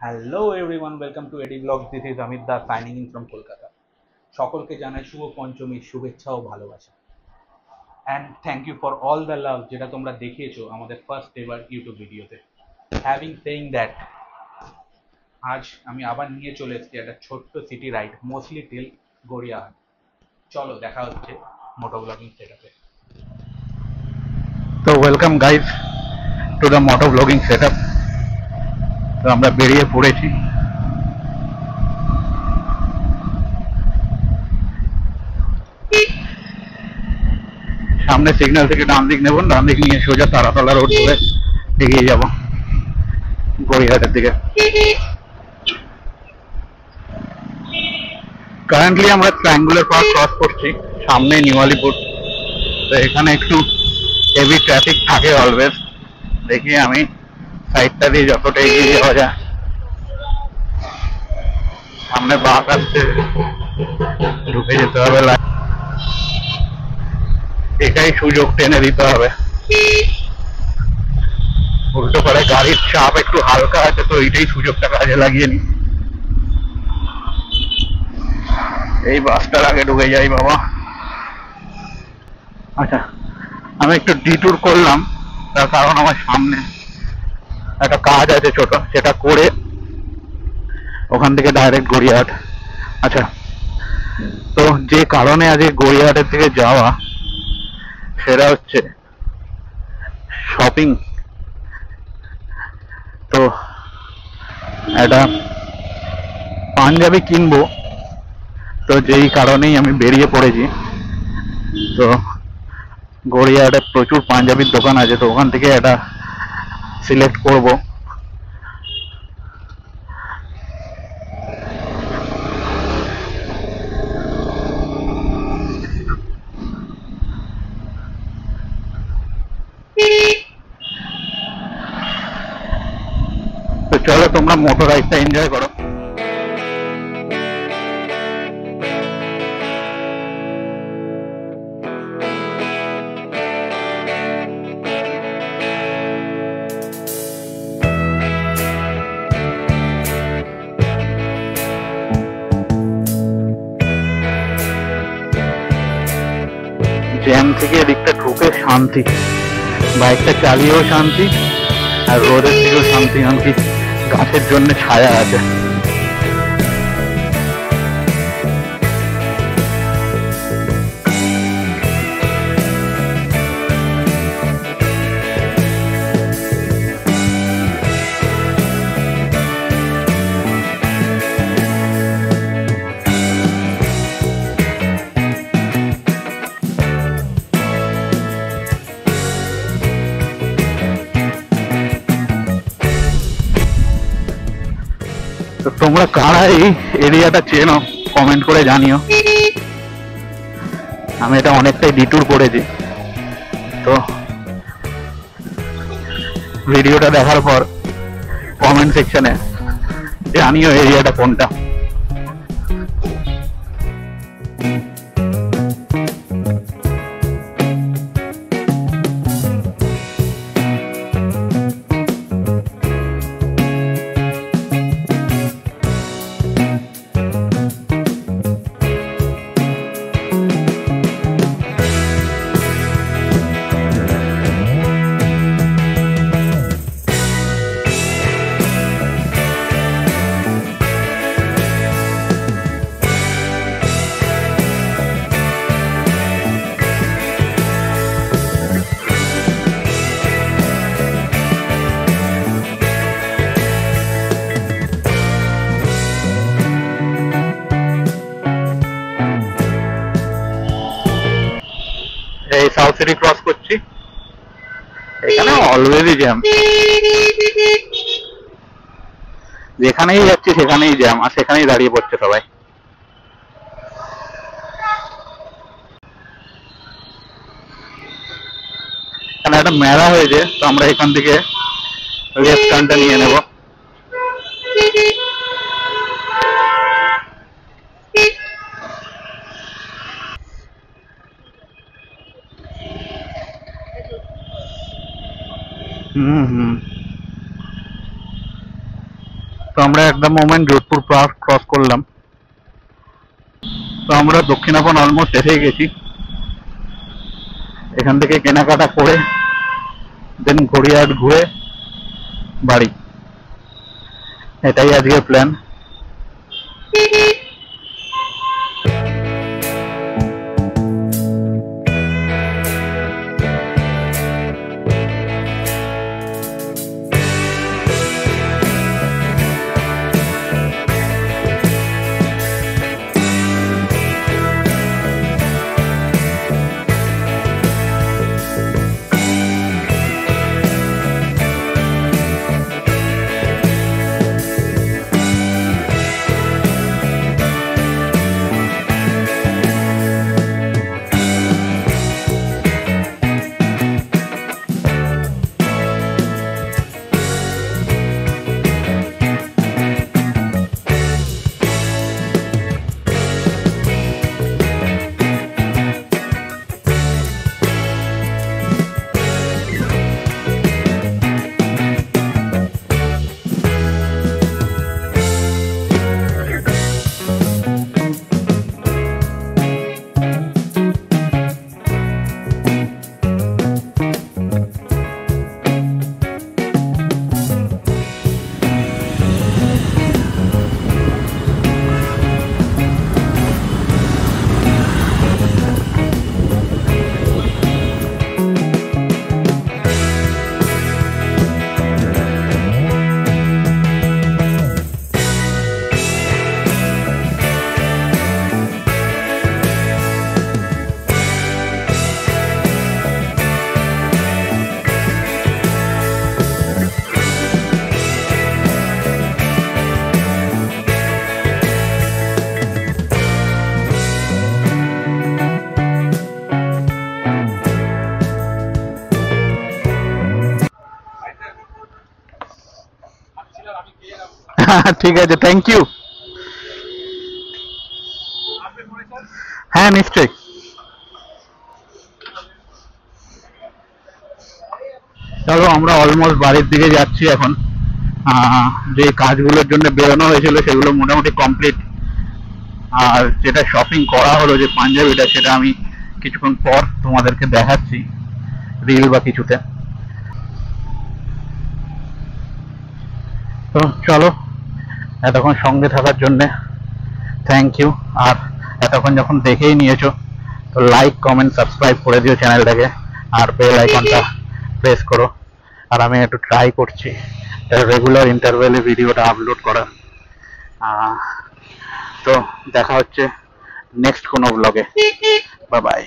Hello everyone, welcome to AD blog. This is Amit da signing in from Kolkata. সকলকে জানাই শুভ পঞ্চমীর শুভেচ্ছা ও ভালোবাসা। And thank you for all the love যেটা তোমরা দেখিয়েছো আমাদের ফার্স্ট এভার ইউটিউব ভিডিওতে। হ্যাভিং সেইং দ্যাট, আজ আমি আবার নিয়ে চলে এসেছি একটা ছোট্ট city ride, mostly till Gariahat. চলো দেখা হচ্ছে মোটো ব্লগিং সেটআপে। তো welcome guys to the moto blogging setup. তো আমরা বেরিয়ে পড়েছি। সামনে সিগন্যাল থেকে ডান দিক নেব, ডান দিক নিয়ে সোজা তারাতলা রোড ধরে এগিয়ে যাব গড়িয়াহাটের দিকে। কারেন্টলি আমরা ট্রায়াঙ্গুলার পার্ক ক্রস করছি, সামনে নিউ আলিপুর। তো এখানে একটু হেভি ট্রাফিক থাকে অলওয়েজ। দেখি আমি সাইডটা দিয়ে যতটা এগিয়ে যাওয়া যায়। সামনে বাস আসছে, ঢুকে যেতে হবে। এটাই সুযোগ টেনে দিতে হবে। উল্টো করে গাড়ির চাপ একটু হালকা আছে, তো এইটাই সুযোগটা কাজে লাগিয়ে নি। এই বাসটার আগে ঢুকে যাই বাবা। আচ্ছা, আমি একটু ডিটুর করলাম, তার কারণ আমার সামনে একটা কাজ আছে ছোট, সেটা করে ওখান থেকে ডাইরেক্ট গড়িয়াহাট। আচ্ছা, তো যে কারণে আজকে গড়িয়াহাটের দিকে যাওয়া সেটা হচ্ছে শপিং। তো একটা পাঞ্জাবি কিনবো, তো যেই কারণেই আমি বেরিয়ে পড়েছি। তো গড়িয়াহাটে প্রচুর পাঞ্জাবির দোকান আছে, তো ওখান থেকে একটা সিলেক্ট করব। তো চলো তোমরা মোটর রাইডটা এনজয় করো। জ্যাম থেকে এদিকটা ঢুকে শান্তি, বাইকটা চালিয়েও শান্তি, আর রোদের থেকেও শান্তি। এমনকি গাছের জন্য ছায়া আছে। তো তোমরা কারা এই এরিয়াটা চেনো কমেন্ট করে জানিও। আমি এটা অনেকটাই ডিটুর করেছি, তো ভিডিওটা দেখার পর কমেন্ট সেকশনে জানিও এরিয়াটা কোনটা। এই সাউথ সিটি ক্রস করছি, এখানে অলওয়েজই জ্যাম। যেখানেই যাচ্ছি সেখানেই জ্যাম, আর সেখানেই দাঁড়িয়ে পড়ছে সবাই। এখানে একটা মেলা হয়েছে, তো আমরা এখান থেকে লেফট টার্নটা নিয়ে নেব। হুম। তো আমরা একদম মোমেন্ট যোধপুর পার্ক ক্রস করলাম। তো আমরা দক্ষিণাপন অলমোস্ট এসে গেছি। এখান থেকে কেনাকাটা করে দেন গড়িয়াহাট ঘুরে বাড়ি, এটাই আজকের প্ল্যান। ঠিক আছে, থ্যাংক ইউ। হ্যাঁ নিশ্চয়ই। চলো আমরা অলমোস্ট বাড়ির দিকে যাচ্ছি এখন। যে কাজগুলোর জন্য বেরোনো হয়েছিল সেগুলো মোটামুটি কমপ্লিট। আর যেটা শপিং করা হলো, যে পাঞ্জাবিটা, সেটা আমি কিছুক্ষণ পর তোমাদেরকে দেখাচ্ছি রিল বা কিছুতে। তো চলো, এতক্ষণ সঙ্গে থাকার জন্য থ্যাংক ইউ। আর এতক্ষণ যখন দেখেই নিয়েছো তো লাইক কমেন্ট সাবস্ক্রাইব করে দিও চ্যানেলটাকে, আর বেল আইকনটা প্রেস করো। আর আমি একটু ট্রাই করছি রেগুলার ইন্টারভেলে ভিডিওটা আপলোড করা। তো দেখা হচ্ছে নেক্সট কোনো ব্লগে। Bye bye.